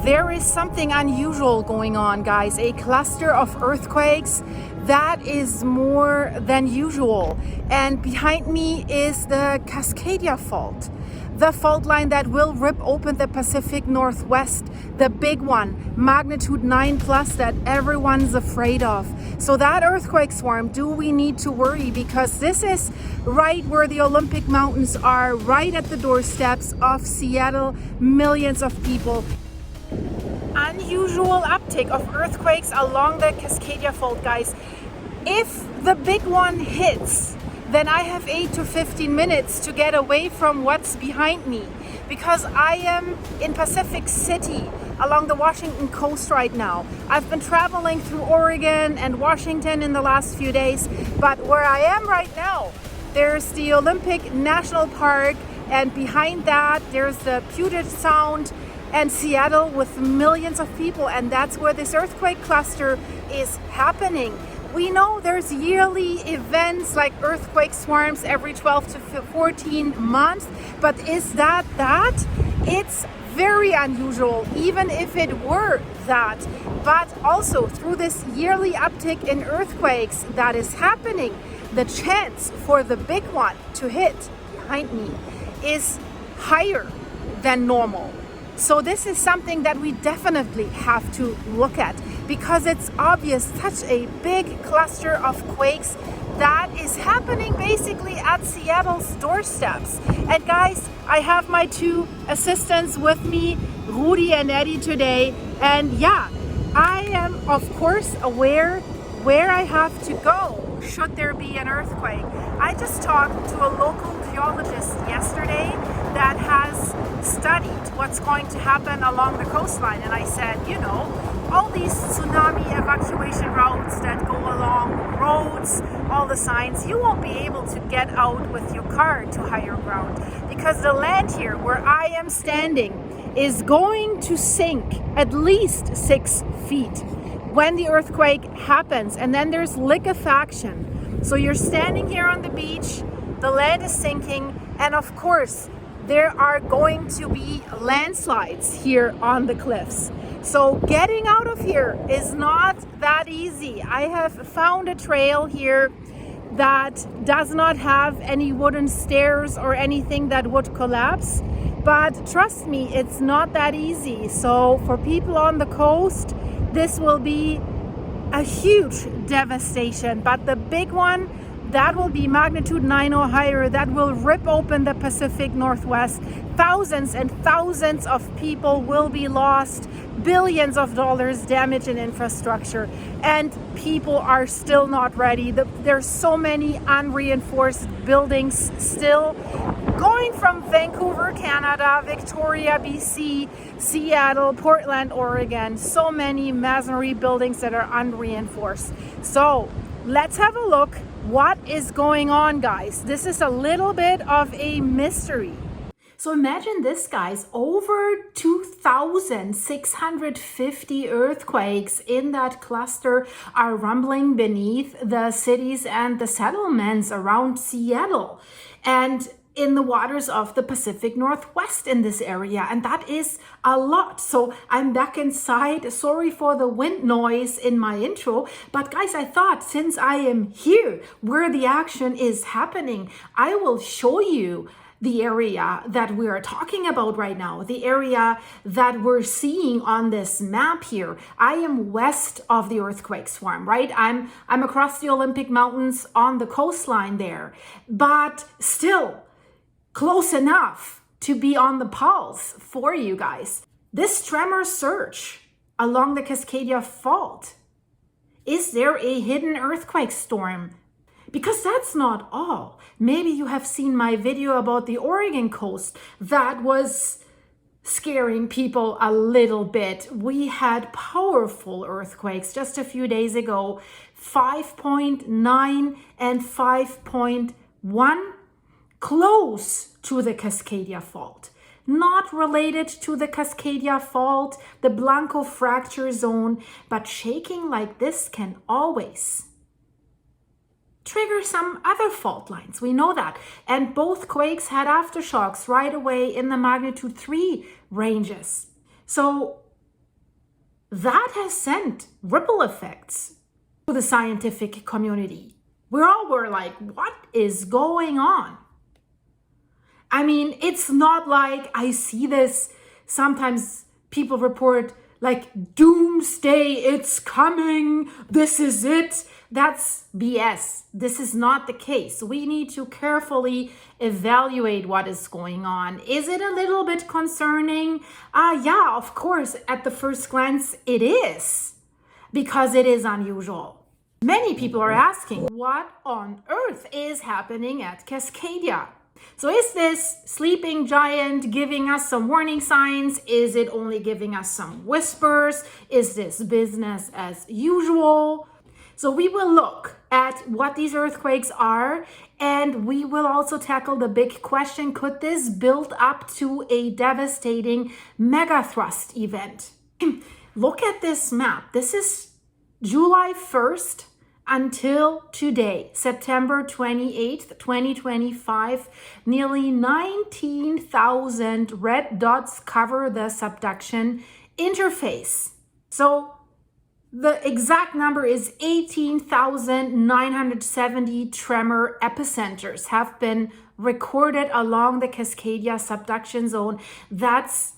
there is something unusual going on, guys. A cluster of earthquakes that is more than usual. And behind me is the Cascadia Fault, the fault line that will rip open the Pacific Northwest, the big one, magnitude 9+ that everyone's afraid of. So that earthquake swarm, do we need to worry? Because this is right where the Olympic Mountains are, right at the doorsteps of Seattle, millions of people. Unusual uptick of earthquakes along the Cascadia Fault, guys. If the big one hits, then I have 8 to 15 minutes to get away from what's behind me, because I am in Pacific City along the Washington coast right now. I've been traveling through Oregon and Washington in the last few days, but where I am right now, there's the Olympic National Park, and behind that there's the Puget Sound and Seattle with millions of people, and that's where this earthquake cluster is happening. We know there's yearly events like earthquake swarms every 12 to 14 months, but is that? It's very unusual, even if it were that. But also through this yearly uptick in earthquakes that is happening, the chance for the big one to hit behind me is higher than normal. So this is something that we definitely have to look at, because it's obvious such a big cluster of quakes that is happening basically at Seattle's doorsteps. And guys, I have my two assistants with me, Rudy and Eddie, today. And yeah, I am of course aware where I have to go should there be an earthquake. I just talked to a local geologist yesterday that has studied what's going to happen along the coastline, and I said, you know, all these tsunami evacuation routes that go along roads, all the signs, you won't be able to get out with your car to higher ground, because the land here where I am standing is going to sink at least 6 feet when the earthquake happens. And then there's liquefaction. So you're standing here on the beach, the land is sinking, and of course there are going to be landslides here on the cliffs. So getting out of here is not that easy. I have found a trail here that does not have any wooden stairs or anything that would collapse, but trust me, it's not that easy. So for people on the coast, this will be a huge devastation. But the big one, that will be magnitude 9 or higher, that will rip open the Pacific Northwest. Thousands and thousands of people will be lost, billions of dollars damage in infrastructure, and people are still not ready. There's so many unreinforced buildings still going from Vancouver, Canada, Victoria, BC, Seattle, Portland, Oregon, so many masonry buildings that are unreinforced. So let's have a look. What is going on, guys? This is a little bit of a mystery. So imagine this, guys, over 2,650 earthquakes in that cluster are rumbling beneath the cities and the settlements around Seattle and in the waters of the Pacific Northwest in this area. And that is a lot. So I'm back inside. Sorry for the wind noise in my intro. But guys, I thought since I am here where the action is happening, I will show you the area that we are talking about right now, the area that we're seeing on this map here. I am west of the earthquake swarm, right? I'm across the Olympic Mountains on the coastline there, but still close enough to be on the pulse for you guys. This tremor surge along the Cascadia Fault, is there a hidden earthquake storm? Because that's not all. Maybe you have seen my video about the Oregon coast that was scaring people a little bit. We had powerful earthquakes just a few days ago, 5.9 and 5.1, close to the Cascadia Fault. Not related to the Cascadia Fault, the Blanco Fracture Zone, but shaking like this can always trigger some other fault lines. We know that. And both quakes had aftershocks right away in the magnitude 3 ranges. So that has sent ripple effects to the scientific community. We all were like, what is going on? I mean, it's not like I see this. Sometimes people report like doomsday, it's coming, this is it. That's BS. This is not the case. We need to carefully evaluate what is going on. Is it a little bit concerning? Yeah, of course, at the first glance it is, because it is unusual. Many people are asking, what on earth is happening at Cascadia? So is this sleeping giant giving us some warning signs? Is it only giving us some whispers? Is this business as usual? So we will look at what these earthquakes are, and we will also tackle the big question, could this build up to a devastating megathrust event? Look at this map. This is July 1st until today, September 28th, 2025. Nearly 19,000 red dots cover the subduction interface. So the exact number is 18,970 tremor epicenters have been recorded along the Cascadia subduction zone. That's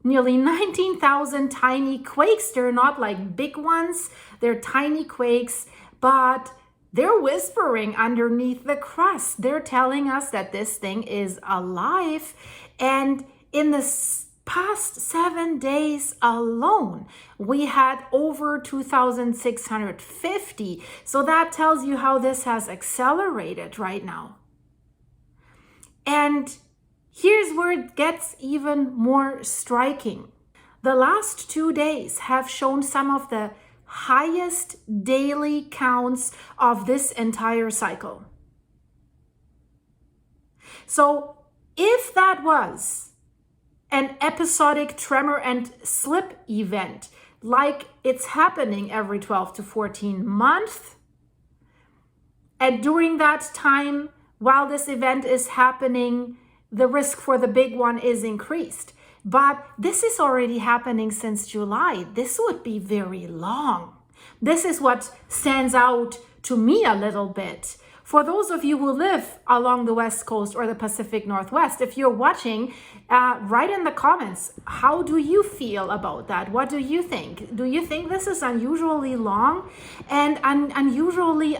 nearly 19,000 tiny quakes. They're not like big ones, they're tiny quakes, but they're whispering underneath the crust. They're telling us that this thing is alive. And in the past 7 days alone, we had over 2,650. So that tells you how this has accelerated right now. And here's where it gets even more striking. The last 2 days have shown some of the highest daily counts of this entire cycle. So if that was an episodic tremor and slip event, like it's happening every 12 to 14 months, and during that time, while this event is happening, the risk for the big one is increased. But this is already happening since July. This would be very long. This is what stands out to me a little bit. For those of you who live along the West Coast or the Pacific Northwest, if you're watching, write in the comments, how do you feel about that? What do you think? Do you think this is unusually long and unusually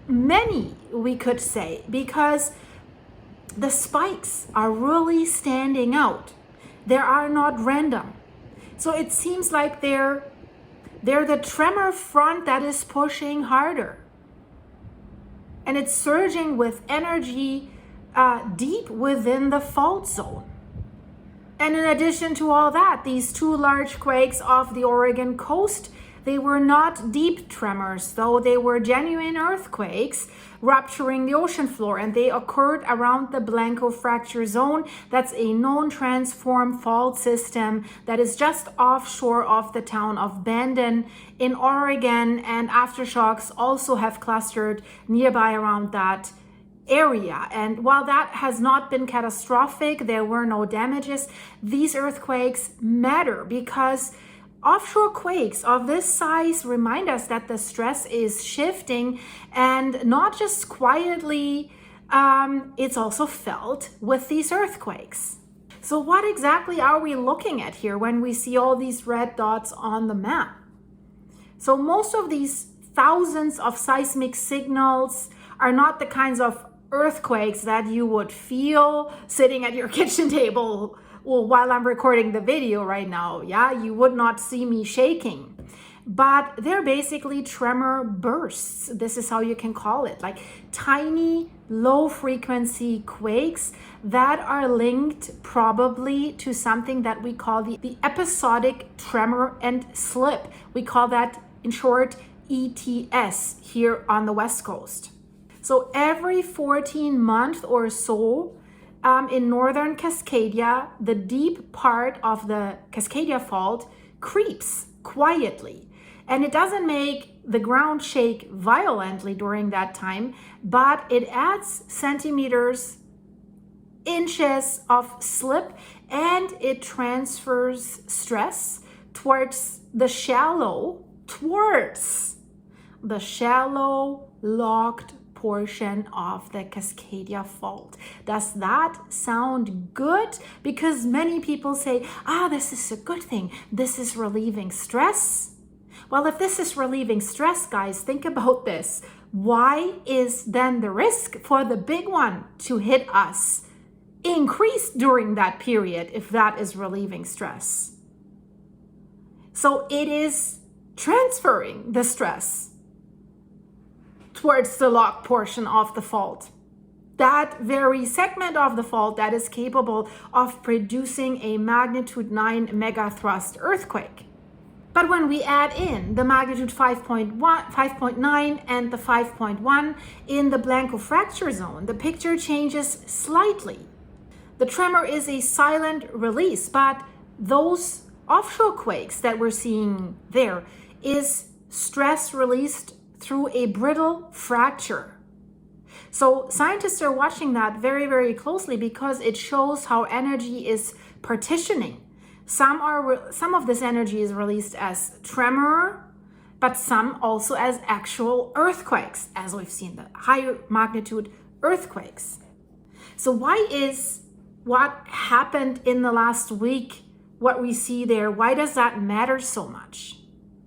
many, we could say, because the spikes are really standing out. They are not random. So it seems like they're the tremor front that is pushing harder. And it's surging with energy deep within the fault zone. And in addition to all that, these two large quakes off the Oregon coast, they were not deep tremors, though they were genuine earthquakes rupturing the ocean floor, and they occurred around the Blanco Fracture Zone. That's a known transform fault system that is just offshore of the town of Bandon in Oregon, and aftershocks also have clustered nearby around that area. And while that has not been catastrophic, there were no damages, these earthquakes matter because offshore quakes of this size remind us that the stress is shifting, and not just quietly, it's also felt with these earthquakes. So what exactly are we looking at here when we see all these red dots on the map? So most of these thousands of seismic signals are not the kinds of earthquakes that you would feel sitting at your kitchen table. Well, while I'm recording the video right now, yeah, you would not see me shaking. But they're basically tremor bursts. This is how you can call it, like tiny low frequency quakes that are linked probably to something that we call the episodic tremor and slip. We call that in short ETS here on the West Coast. So every 14 months or so, in northern Cascadia, the deep part of the Cascadia Fault creeps quietly. And it doesn't make the ground shake violently during that time, but it adds centimeters, inches of slip, and it transfers stress towards the shallow locked portion of the Cascadia Fault. Does that sound good? Because many people say, this is a good thing. This is relieving stress. Well, if this is relieving stress, guys, think about this. Why is then the risk for the big one to hit us increased during that period if that is relieving stress? So it is transferring the stress towards the locked portion of the fault. That very segment of the fault that is capable of producing a magnitude 9 Megathrust earthquake. But when we add in the magnitude 5.9 and the 5.1 in the Blanco Fracture Zone, the picture changes slightly. The tremor is a silent release, but those offshore quakes that we're seeing there is stress released through a brittle fracture. So scientists are watching that very, very closely because it shows how energy is partitioning. Some of this energy is released as tremor, but some also as actual earthquakes, as we've seen, the higher magnitude earthquakes. So why is what happened in the last week, what we see there, why does that matter so much?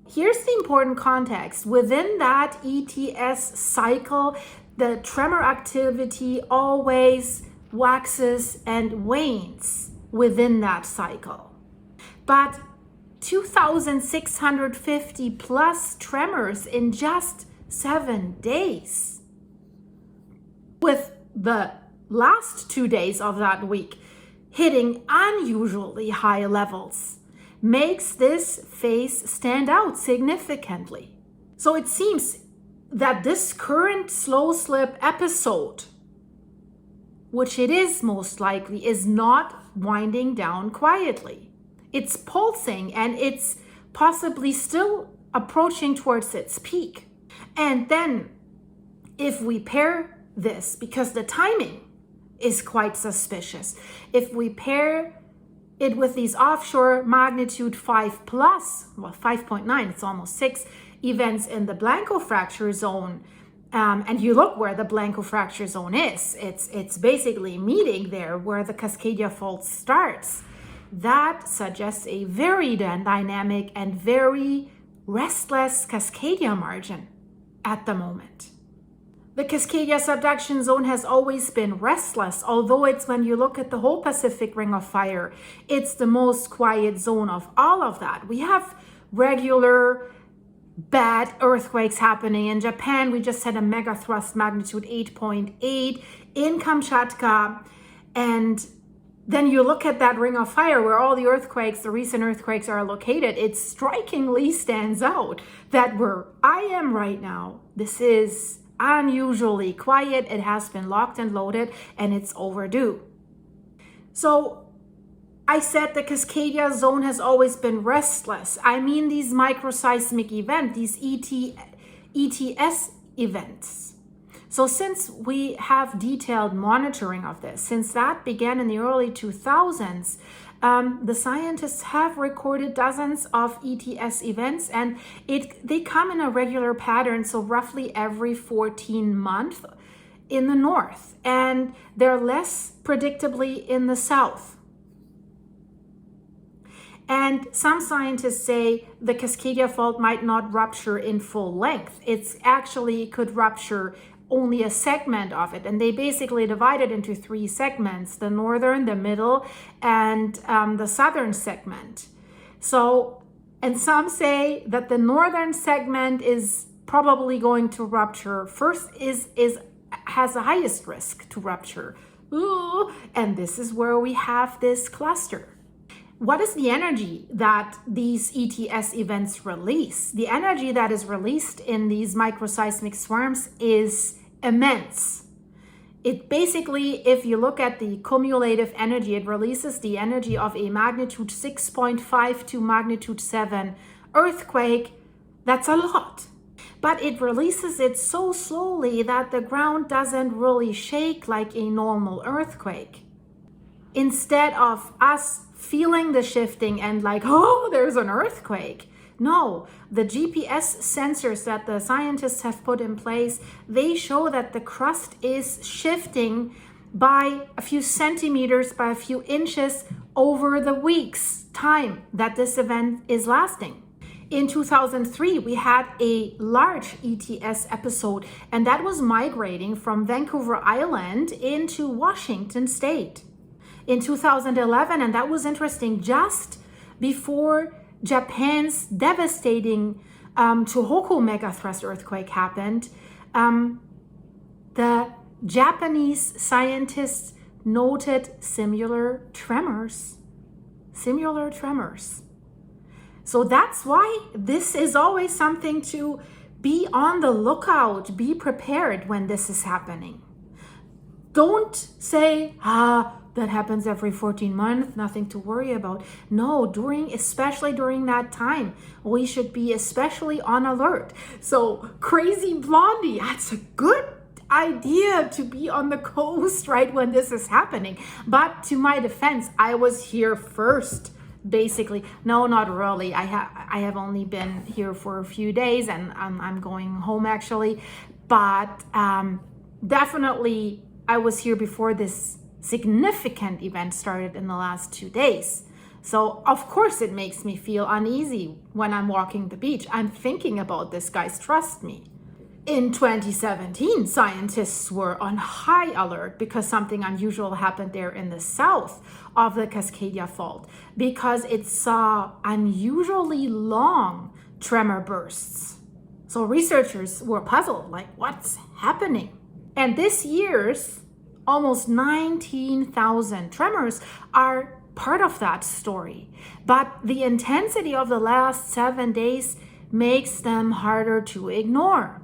Here's the important context. Within that ETS cycle, the tremor activity always waxes and wanes within that cycle. But 2,650 plus tremors in just 7 days, with the last 2 days of that week hitting unusually high levels, makes this phase stand out significantly. So it seems that this current slow slip episode, which it is most likely, is not winding down quietly. It's pulsing and it's possibly still approaching towards its peak. And then if we pair this, because the timing is quite suspicious, if we pair it with these offshore magnitude 5 plus, well, 5.9, it's almost 6 events in the Blanco Fracture Zone, and you look where the Blanco Fracture Zone is, it's basically meeting there where the Cascadia Fault starts. That suggests a very dynamic and very restless Cascadia margin at the moment. The Cascadia subduction zone has always been restless, although it's, when you look at the whole Pacific Ring of Fire, it's the most quiet zone of all of that. We have regular bad earthquakes happening in Japan. We just had a megathrust magnitude 8.8 in Kamchatka. And then you look at that Ring of Fire where all the earthquakes, the recent earthquakes are located. It strikingly stands out that where I am right now, this is unusually quiet. It has been locked and loaded and it's overdue. So I said the Cascadia zone has always been restless. I mean these microseismic events, these ETS events. So since we have detailed monitoring of this, since that began in the early 2000s, the scientists have recorded dozens of ETS events, and they come in a regular pattern, so roughly every 14 months in the north, and they're less predictably in the south. And some scientists say the Cascadia Fault might not rupture in full length. It's actually could rupture only a segment of it, and they basically divide it into 3 segments: the northern, the middle, and the southern segment. So, and some say that the northern segment is probably going to rupture first, has the highest risk to rupture. Ooh, and this is where we have this cluster. What is the energy that these ETS events release? The energy that is released in these microseismic swarms is immense. It basically, if you look at the cumulative energy, it releases the energy of a magnitude 6.5 to magnitude 7 earthquake. That's a lot. But it releases it so slowly that the ground doesn't really shake like a normal earthquake. Instead of us feeling the shifting and like, oh, there's an earthquake. No, the GPS sensors that the scientists have put in place, they show that the crust is shifting by a few centimeters, by a few inches over the weeks time that this event is lasting. In 2003, we had a large ETS episode, and that was migrating from Vancouver Island into Washington State. In 2011, and that was interesting, just before Japan's devastating Tohoku Megathrust earthquake happened, the Japanese scientists noted similar tremors. So that's why this is always something to be on the lookout, be prepared when this is happening. Don't say, that happens every 14 months, nothing to worry about. No, especially during that time, we should be especially on alert. So Crazy Blondie, that's a good idea to be on the coast right when this is happening. But to my defense, I was here first, basically. No, not really. I have only been here for a few days, and I'm going home actually. But definitely, I was here before this significant event started in the last 2 days. So of course it makes me feel uneasy when I'm walking the beach. I'm thinking about this, guys, trust me. In 2017, scientists were on high alert because something unusual happened there in the south of the Cascadia Fault, because it saw unusually long tremor bursts. So researchers were puzzled, like, what's happening? And this year's almost 19,000 tremors are part of that story. But the intensity of the last 7 days makes them harder to ignore.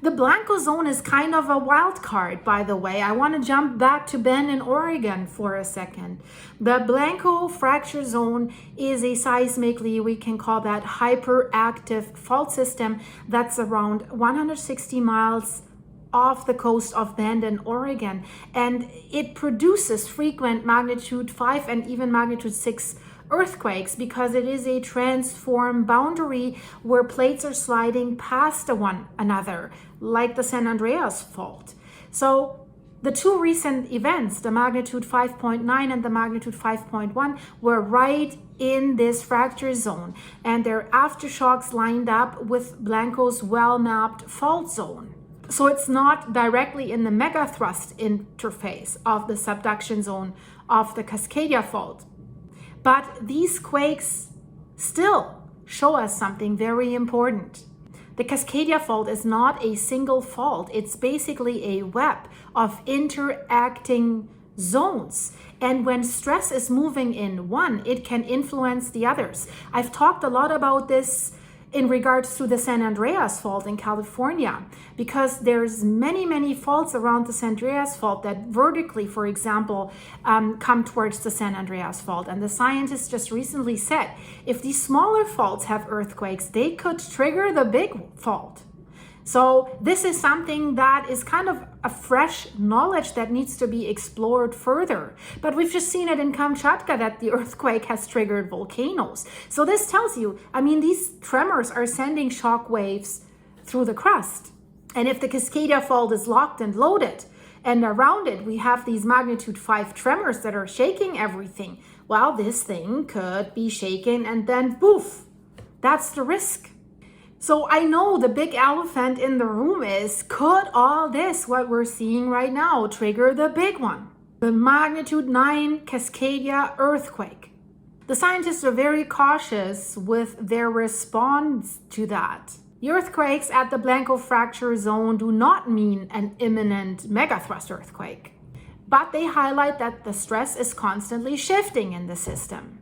The Blanco zone is kind of a wild card, by the way. I want to jump back to Bend in Oregon for a second. The Blanco Fracture Zone is a seismically, we can call that hyperactive fault system that's around 160 miles off the coast of Bend in Oregon, and it produces frequent magnitude 5 and even magnitude 6 earthquakes because it is a transform boundary where plates are sliding past one another, like the San Andreas Fault. So the two recent events, the magnitude 5.9 and the magnitude 5.1, were right in this fracture zone, and their aftershocks lined up with Blanco's well-mapped fault zone. So it's not directly in the Megathrust interface of the subduction zone of the Cascadia Fault. But these quakes still show us something very important. The Cascadia Fault is not a single fault. It's basically a web of interacting zones. And when stress is moving in one, it can influence the others. I've talked a lot about this in regards to the San Andreas Fault in California, because there's many faults around the San Andreas Fault that vertically, for example, come towards the San Andreas Fault. And the scientists just recently said, if these smaller faults have earthquakes, they could trigger the big fault. So this is something that is kind of a fresh knowledge that needs to be explored further. But we've just seen it in Kamchatka that the earthquake has triggered volcanoes. So this tells you, these tremors are sending shock waves through the crust. And if the Cascadia Fault is locked and loaded, and around it we have these magnitude 5 tremors that are shaking everything, well, this thing could be shaken and then poof, that's the risk. So I know the big elephant in the room is, could all this, what we're seeing right now, trigger the big one? The magnitude 9 Cascadia earthquake. The scientists are very cautious with their response to that. The earthquakes at the Blanco Fracture Zone do not mean an imminent Megathrust earthquake, but they highlight that the stress is constantly shifting in the system.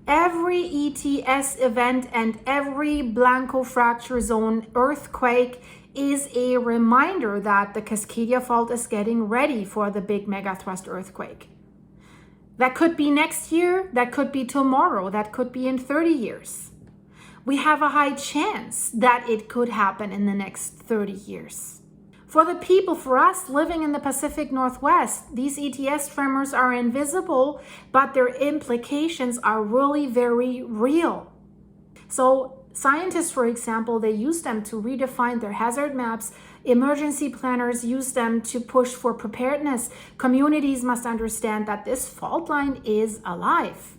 Every ETS event and every Blanco Fracture Zone earthquake is a reminder that the Cascadia Fault is getting ready for the big Megathrust earthquake. That could be next year, that could be tomorrow, that could be in 30 years. We have a high chance that it could happen in the next 30 years. For the people, for us living in the Pacific Northwest, these ETS tremors are invisible, but their implications are really very real. So scientists, for example, they use them to redefine their hazard maps. Emergency planners use them to push for preparedness. Communities must understand that this fault line is alive.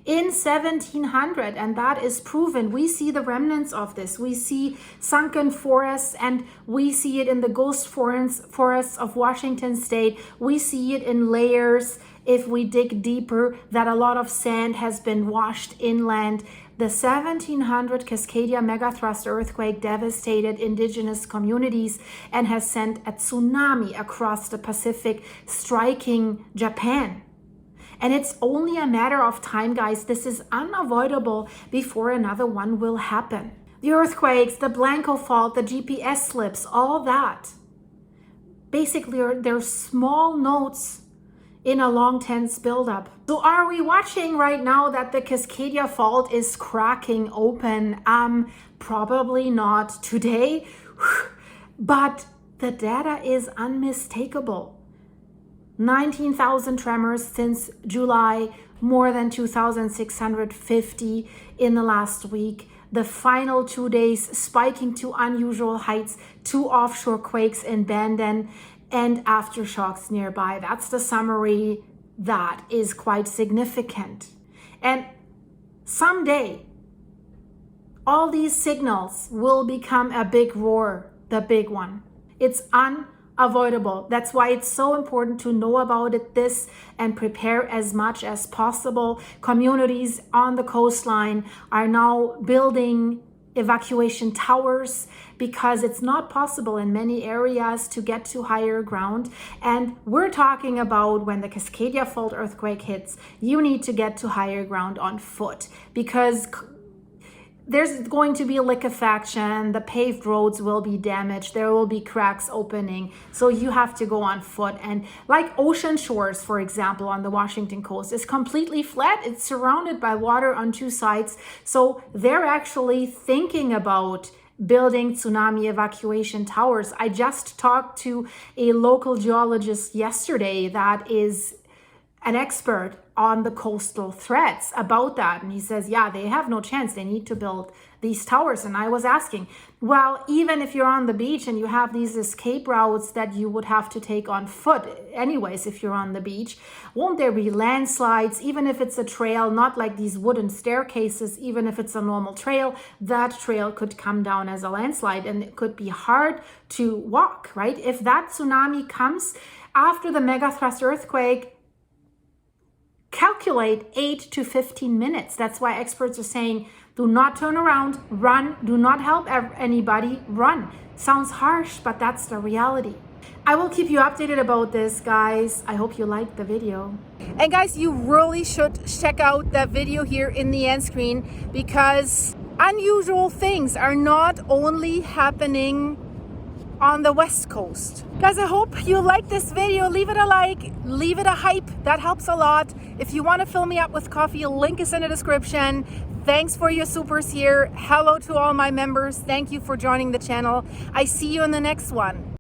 In 1700, and that is proven, we see the remnants of this. We see sunken forests, and we see it in the ghost forests of Washington State. We see it in layers, if we dig deeper, that a lot of sand has been washed inland. The 1700 Cascadia Megathrust Earthquake devastated indigenous communities and has sent a tsunami across the Pacific, striking Japan. And it's only a matter of time, guys. This is unavoidable before another one will happen. The earthquakes, the Blanco Fault, the GPS slips, all that. Basically, they're small notes in a long, tense buildup. So are we watching right now that the Cascadia Fault is cracking open? Probably not today, but the data is unmistakable. 19,000 tremors since July, more than 2,650 in the last week. The final 2 days spiking to unusual heights, 2 offshore quakes in Bandon and aftershocks nearby. That's the summary. That is quite significant. And someday, all these signals will become a big roar, the big one. It's unavoidable. That's why it's so important to know about this and prepare as much as possible. Communities on the coastline are now building evacuation towers because it's not possible in many areas to get to higher ground. And we're talking about when the Cascadia Fault earthquake hits, you need to get to higher ground on foot because there's going to be liquefaction, the paved roads will be damaged, there will be cracks opening, so you have to go on foot. And like ocean shores, for example, on the Washington coast is completely flat, it's surrounded by water on 2 sides, so they're actually thinking about building tsunami evacuation towers. I just talked to a local geologist yesterday that is an expert on the coastal threats about that. And he says, yeah, they have no chance. They need to build these towers. And I was asking, well, even if you're on the beach and you have these escape routes that you would have to take on foot anyways, if you're on the beach, won't there be landslides? Even if it's a trail, not like these wooden staircases, even if it's a normal trail, that trail could come down as a landslide and it could be hard to walk, right? If that tsunami comes after the Megathrust earthquake, calculate 8 to 15 minutes. That's why experts are saying, do not turn around, run, do not help anybody, run. Sounds harsh, but that's the reality. I will keep you updated about this, guys. I hope you liked the video. And guys, you really should check out that video here in the end screen because unusual things are not only happening on the West Coast. Guys, I hope you like this video. Leave it a like, leave it a hype. That helps a lot. If you want to fill me up with coffee, link is in the description. Thanks for your supers here. Hello to all my members. Thank you for joining the channel. I see you in the next one.